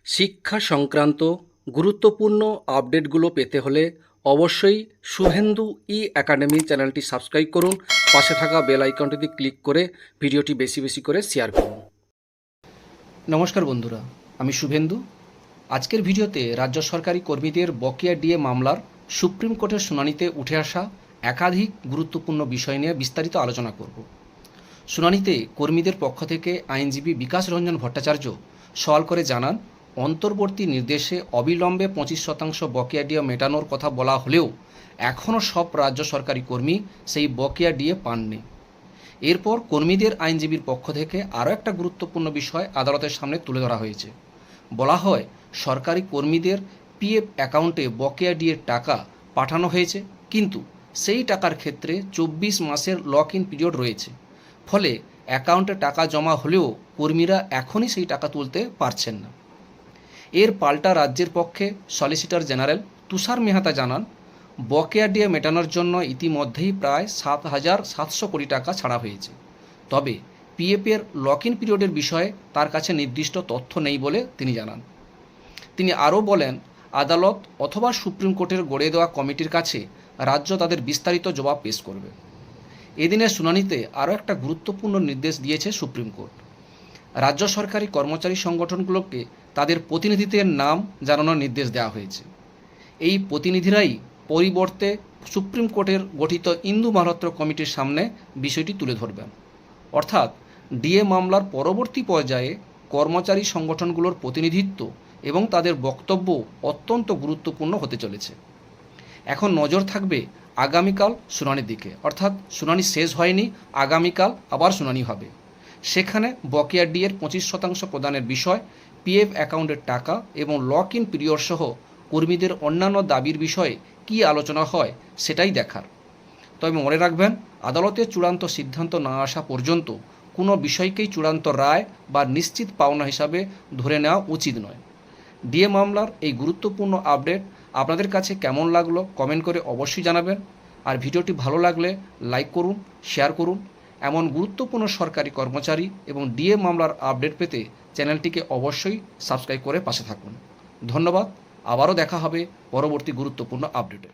শিক্ষা সংক্রান্ত গুরুত্বপূর্ণ আপডেটগুলো পেতে হলে অবশ্যই শুভেন্দু ই একাডেমি চ্যানেলটি সাবস্ক্রাইব করুন। পাশে থাকা বেল আইকনটিতে ক্লিক করে ভিডিওটি বেশি বেশি করে শেয়ার করুন। নমস্কার বন্ধুরা, আমি শুভেন্দু। আজকের ভিডিওতে রাজ্য সরকারি কর্মীদের বকেয়া ডিএ মামলার সুপ্রিম কোর্টের শুনানিতে উঠে আসা একাধিক গুরুত্বপূর্ণ বিষয় নিয়ে বিস্তারিত আলোচনা করব। শুনানিতে কর্মীদের পক্ষ থেকে আইনজীবী বিকাশ রঞ্জন ভট্টাচার্য সওয়াল করে জানান, অন্তর্বর্তী নির্দেশে অবিলম্বে 25% বকেয়া ডিএ মেটানোর কথা বলা হলেও এখনও সব রাজ্য সরকারি কর্মী সেই বকেয়া ডিএ পাননি। এরপর কর্মীদের আইনজীবীর পক্ষ থেকে আরও একটা গুরুত্বপূর্ণ বিষয় আদালতের সামনে তুলে ধরা হয়েছে। বলা হয়, সরকারি কর্মীদের পিএফ অ্যাকাউন্টে বকেয়া ডিএর টাকা পাঠানো হয়েছে, কিন্তু সেই টাকার ক্ষেত্রে 24 মাসের লক ইন পিরিয়ড রয়েছে। ফলে অ্যাকাউন্টে টাকা জমা হলেও কর্মীরা এখনই সেই টাকা তুলতে পারছেন না। এর পাল্টা রাজ্যের পক্ষে সলিসিটর জেনারেল তুষার মেহতা জানান, বকেয়া ডিএ মেটানোর জন্য ইতিমধ্যেই প্রায় 7,700 কোটি টাকা ছাড়া হয়েছে। তবে পিএফের লক ইন পিরিয়ডের বিষয়ে তার কাছে নির্দিষ্ট তথ্য নেই বলে তিনি জানান। তিনি আরও বলেন, আদালত অথবা সুপ্রিম কোর্টের গড়ে দেওয়া কমিটির কাছে রাজ্য তাদের বিস্তারিত জবাব পেশ করবে। এদিনের শুনানিতে আরও একটা গুরুত্বপূর্ণ নির্দেশ দিয়েছে সুপ্রিম কোর্ট। রাজ্য সরকারি কর্মচারী সংগঠনগুলোকে তাদের প্রতিনিধিদের নাম জানানোর নির্দেশ দেওয়া হয়েছে। এই প্রতিনিধিরাই পরিবর্তে সুপ্রিম কোর্টের গঠিত ইন্দু মালহোত্রা কমিটির সামনে বিষয়টি তুলে ধরবেন। অর্থাৎ ডিএ মামলার পরবর্তী পর্যায়ে কর্মচারী সংগঠনগুলোর প্রতিনিধিত্ব এবং তাদের বক্তব্য অত্যন্ত গুরুত্বপূর্ণ হতে চলেছে। এখন নজর থাকবে আগামীকাল শুনানির দিকে, অর্থাৎ শুনানি শেষ হয়নি, আগামীকাল আবার শুনানি হবে। সেখানে বকেয়া ডিএর 25% প্রদানের বিষয়, পিএফ অ্যাকাউন্টের টাকা এবং লক ইন পিরিয়ড সহ কর্মীদের অন্যান্য দাবির বিষয়ে কী আলোচনা হয় সেটাই দেখার। তবে মনে রাখবেন, আদালতের চূড়ান্ত সিদ্ধান্ত না আসা পর্যন্ত কোনো বিষয়কেই চূড়ান্ত রায় বা নিশ্চিত পাওনা হিসাবে ধরে নেওয়া উচিত নয়। ডিএ মামলার এই গুরুত্বপূর্ণ আপডেট আপনাদের কাছে কেমন লাগলো কমেন্ট করে অবশ্যই জানাবেন। আর ভিডিওটি ভালো লাগলে লাইক করুন, শেয়ার করুন। এমন গুরুত্বপূর্ণ সরকারি কর্মচারী এবং ডিএ মামলার আপডেট পেতে চ্যানেলটিকে অবশ্যই সাবস্ক্রাইব করে পাশে থাকুন। ধন্যবাদ। আবারও দেখা হবে পরবর্তী গুরুত্বপূর্ণ আপডেটে।